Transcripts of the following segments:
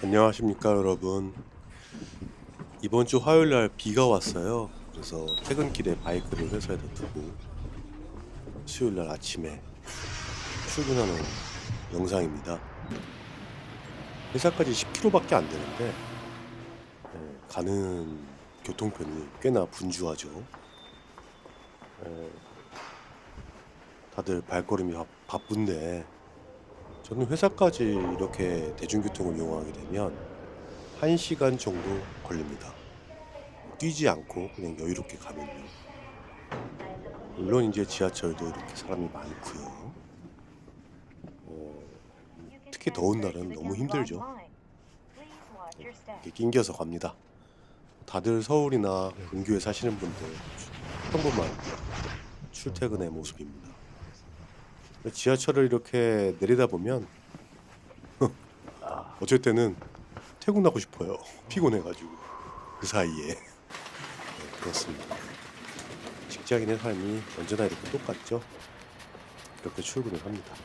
안녕하십니까 여러분. 이번 주 화요일 날 비가 왔어요. 그래서 퇴근길에 바이크를 회사에다 두고 수요일 날 아침에 출근하는 영상입니다. 회사까지 10km밖에 안 되는데 가는 교통편이 꽤나 분주하죠. 다들 발걸음이 바쁜데 저는 회사까지 이렇게 대중교통을 이용하게 되면 1시간 정도 걸립니다. 뛰지 않고 그냥 여유롭게 가면요. 물론 이제 지하철도 이렇게 사람이 많고요. 특히 더운 날은 너무 힘들죠. 이렇게 낑겨서 갑니다. 다들 서울이나 근교에 사시는 분들 평범한 출퇴근의 모습입니다. 지하철을 이렇게 내리다 보면 어쩔 때는 퇴근하고 싶어요. 피곤해가지고 그 사이에. 그렇습니다. 직장인의 삶이 언제나 이렇게 똑같죠. 그렇게 출근을 합니다.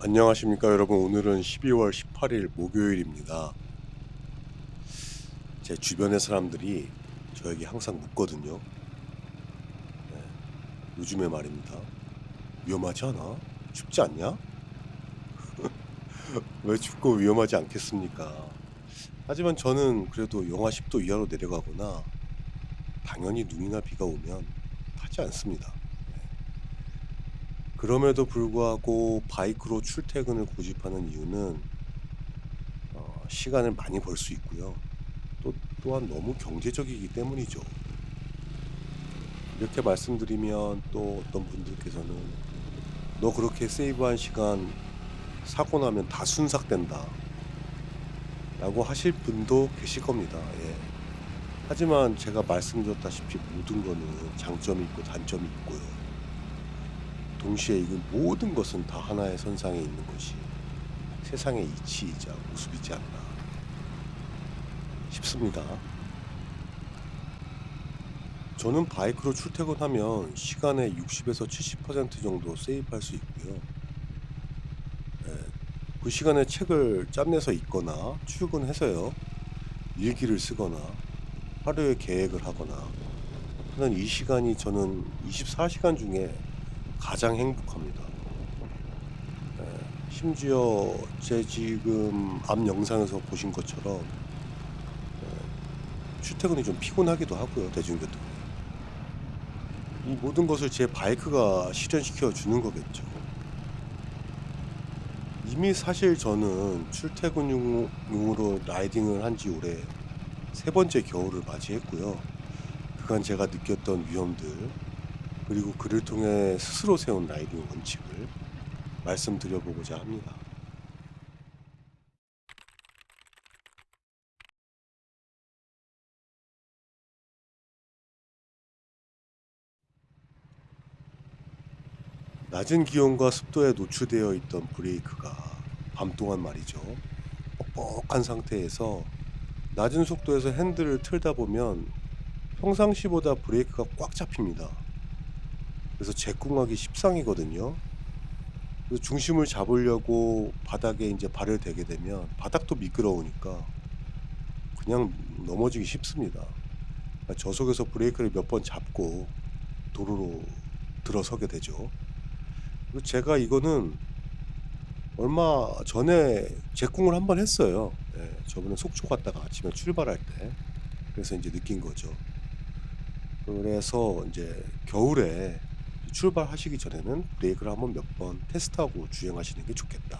안녕하십니까 여러분. 오늘은 12월 18일 목요일입니다. 제 주변의 사람들이 저에게 항상 묻거든요. 요즘에 말입니다. 위험하지 않아? 춥지 않냐? 왜 춥고 위험하지 않겠습니까? 하지만 저는 그래도 영하 10도 이하로 내려가거나 당연히 눈이나 비가 오면 타지 않습니다. 그럼에도 불구하고 바이크로 출퇴근을 고집하는 이유는 시간을 많이 벌 수 있고요. 또한 너무 경제적이기 때문이죠. 이렇게 말씀드리면 또 어떤 분들께서는 너 그렇게 세이브한 시간 사고 나면 다 순삭된다 라고 하실 분도 계실 겁니다. 예. 하지만 제가 말씀드렸다시피 모든 거는 장점이 있고 단점이 있고요. 동시에 이 모든 것은 다 하나의 선상에 있는 것이 세상의 이치이자 모습이지 않나 싶습니다. 저는 바이크로 출퇴근하면 시간의 60에서 70% 정도 세이브할 수 있고요. 그 시간에 책을 짬내서 읽거나 출근해서요. 일기를 쓰거나 하루의 계획을 하거나 하는 이 시간이 저는 24시간 중에 가장 행복합니다. 심지어 제 지금 앞 영상에서 보신 것처럼 출퇴근이 좀 피곤하기도 하고요. 대중교통. 이 모든 것을 제 바이크가 실현시켜 주는 거겠죠. 이미 사실 저는 출퇴근용으로 라이딩을 한 지 올해 세 번째 겨울을 맞이했고요. 그간 제가 느꼈던 위험들, 그리고 그를 통해 스스로 세운 라이딩 원칙을 말씀드려보고자 합니다. 낮은 기온과 습도에 노출되어 있던 브레이크가 밤 동안 말이죠. 뻑뻑한 상태에서 낮은 속도에서 핸들을 틀다 보면 평상시보다 브레이크가 꽉 잡힙니다. 그래서 제궁하기 십상이거든요. 그래서 중심을 잡으려고 바닥에 이제 발을 대게 되면 바닥도 미끄러우니까 그냥 넘어지기 쉽습니다. 그러니까 저속에서 브레이크를 몇 번 잡고 도로로 들어서게 되죠. 그리고 제가 이거는 얼마 전에 제궁을 한번 했어요. 예, 저번에 속초 갔다가 아침에 출발할 때. 그래서 이제 느낀 거죠. 그래서 이제 겨울에 출발하시기 전에는 브레이크를 한번 몇 번 테스트하고 주행하시는 게 좋겠다.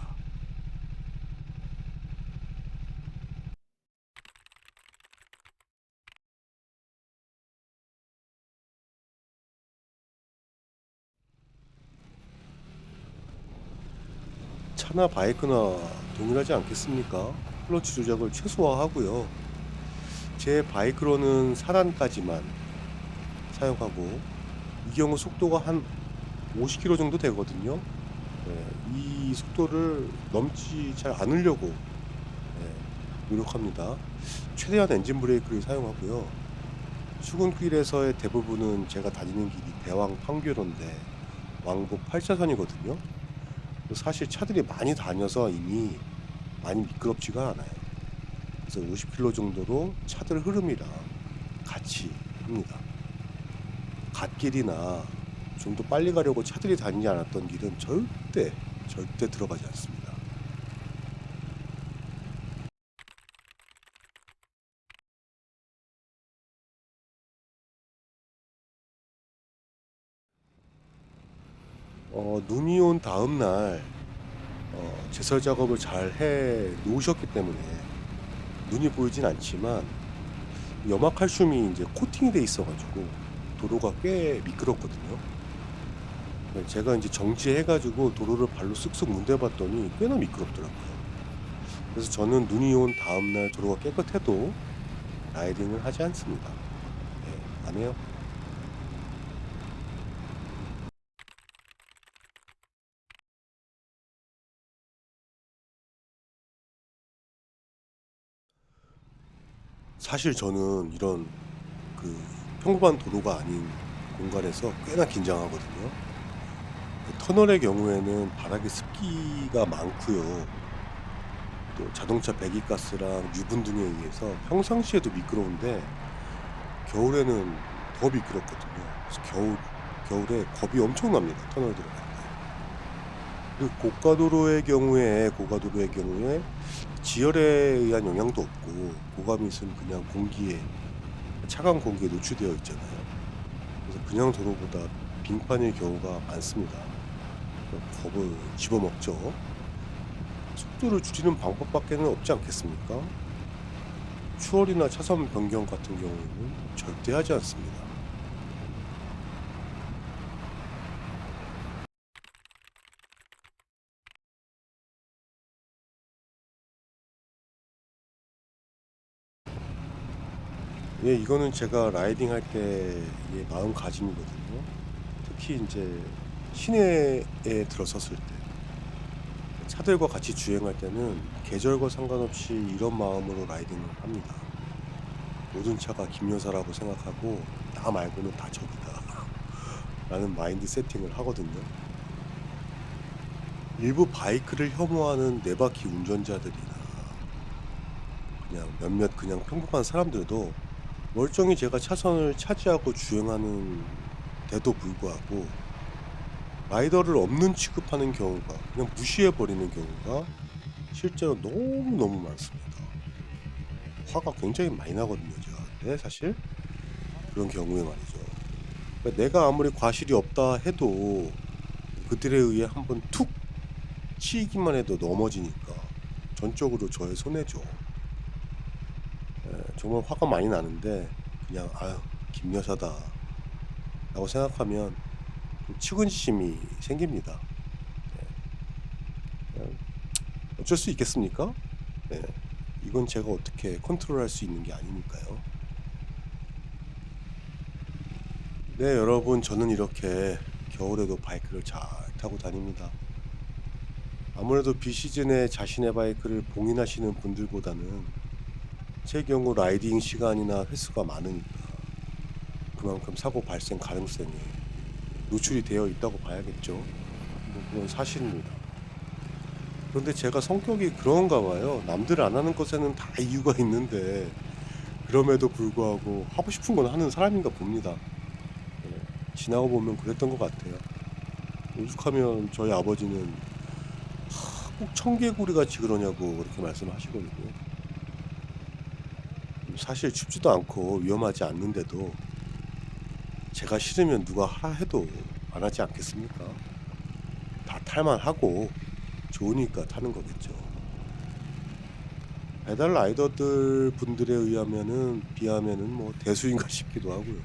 차나 바이크나 동일하지 않겠습니까? 클러치 조작을 최소화하고요. 제 바이크로는 4단까지만 사용하고 이 경우 속도가 한 50km 정도 되거든요. 이 속도를 넘지 잘 않으려고 노력합니다. 최대한 엔진 브레이크를 사용하고요. 수군길에서의 대부분은 제가 다니는 길이 대왕 판교로인데 왕복 8차선이거든요. 사실 차들이 많이 다녀서 이미 많이 미끄럽지가 않아요. 그래서 50km 정도로 차들 흐름이랑 같이 합니다. 갓길이나 좀 더 빨리 가려고 차들이 다니지 않았던 길은 절대 들어가지 않습니다. 눈이 온 다음 날 제설 작업을 잘 해 놓으셨기 때문에 눈이 보이진 않지만 염화칼슘이 이제 코팅이 돼 있어 가지고 도로가 꽤 미끄럽거든요. 네, 제가 이제 정지해 가지고 도로를 발로 쓱쓱 문대 봤더니 꽤나 미끄럽더라고요. 그래서 저는 눈이 온 다음 날 도로가 깨끗해도 라이딩을 하지 않습니다. 네, 안 해요. 사실 저는 이런 그 평범한 도로가 아닌 공간에서 꽤나 긴장하거든요. 그 터널의 경우에는 바닥에 습기가 많고요. 또 자동차 배기가스랑 유분 등에 의해서 평상시에도 미끄러운데 겨울에는 더 미끄럽거든요. 그래서 겨울에 겁이 엄청 납니다. 터널 들어갈 때. 그리고 고가도로의 경우에 지열에 의한 영향도 없고 고감이 있으면 그냥 차가운 공기에 노출되어 있잖아요. 그래서 그냥 도로보다 빙판일 경우가 많습니다. 겁을 집어먹죠. 속도를 줄이는 방법밖에는 없지 않겠습니까? 추월이나 차선 변경 같은 경우에는 절대 하지 않습니다. 예, 이거는 제가 라이딩 할 때의 마음가짐이거든요. 특히 이제 시내에 들어섰을 때, 차들과 같이 주행할 때는 계절과 상관없이 이런 마음으로 라이딩을 합니다. 모든 차가 김 여사라고 생각하고 나 말고는 다 적이다 라는 마인드 세팅을 하거든요. 일부 바이크를 혐오하는 네 바퀴 운전자들이나 그냥 몇몇 그냥 평범한 사람들도 멀쩡히 제가 차선을 차지하고 주행하는 데도 불구하고 라이더를 없는 취급하는 경우가, 그냥 무시해 버리는 경우가 실제로 너무너무 많습니다. 화가 굉장히 많이 나거든요, 제가. 근데 사실 그런 경우에 말이죠. 그러니까 내가 아무리 과실이 없다 해도 그들에 의해 한번 툭 치이기만 해도 넘어지니까 전적으로 저의 손해죠. 정말 화가 많이 나는데 그냥 '아유 김 여사다.' 라고 생각하면 좀 측은심이 생깁니다. 그냥 어쩔 수 있겠습니까? 네. 이건 제가 어떻게 컨트롤할 수 있는 게 아니니까요. 네, 여러분, 저는 이렇게 겨울에도 바이크를 잘 타고 다닙니다. 아무래도 비시즌에 자신의 바이크를 봉인하시는 분들보다는 제 경우 라이딩 시간이나 횟수가 많으니까 그만큼 사고 발생 가능성이 노출이 되어 있다고 봐야겠죠. 뭐 그건 사실입니다. 그런데 제가 성격이 그런가 봐요. 남들 안 하는 것에는 다 이유가 있는데 그럼에도 불구하고 하고 싶은 건 하는 사람인가 봅니다. 예, 지나고 보면 그랬던 것 같아요. 오죽하면 저희 아버지는 꼭 청개구리 같이 그러냐고 그렇게 말씀하시거든요. 사실 춥지도 않고 위험하지 않는데도 제가 싫으면 누가 하라 해도 안 하지 않겠습니까? 다 탈만하고 좋으니까 타는 거겠죠. 배달 라이더들 분들에 비하면은 뭐 대수인가 싶기도 하고요.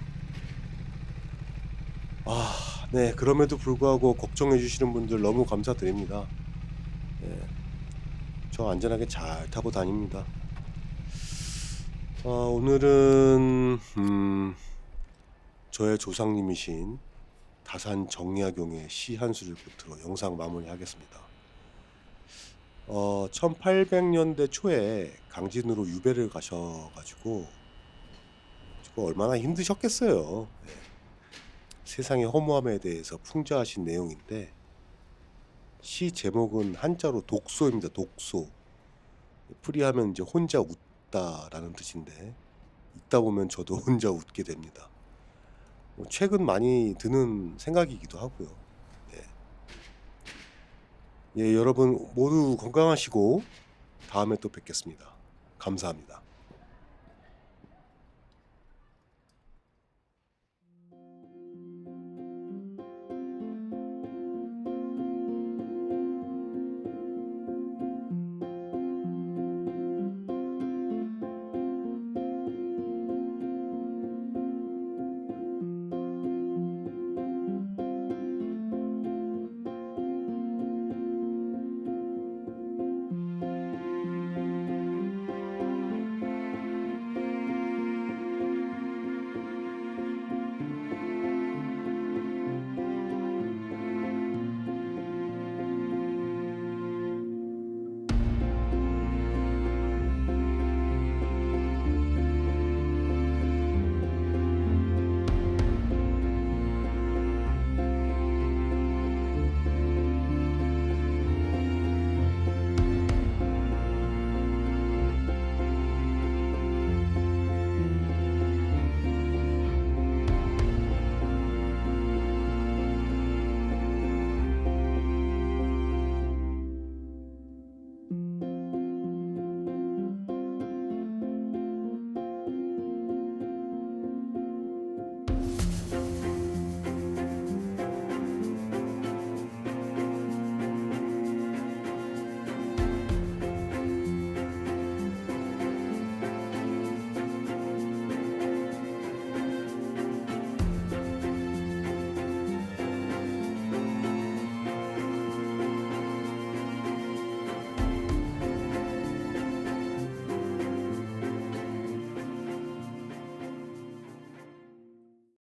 네. 그럼에도 불구하고 걱정해 주시는 분들 너무 감사드립니다. 예. 저 안전하게 잘 타고 다닙니다. 오늘은 저의 조상님이신 다산 정약용의 시 한 수를 끝으로 영상 마무리하겠습니다. 어 1800년대 초에 강진으로 유배를 가셔 가지고 얼마나 힘드셨겠어요. 네. 세상의 허무함에 대해서 풍자하신 내용인데 시 제목은 한자로 독소입니다. 독소. 풀이하면 이제 혼자 웃다라는 뜻인데 읽다 보면 저도 혼자 웃게 됩니다. 최근 많이 드는 생각이기도 하고요. 네. 예, 여러분 모두 건강하시고 다음에 또 뵙겠습니다. 감사합니다.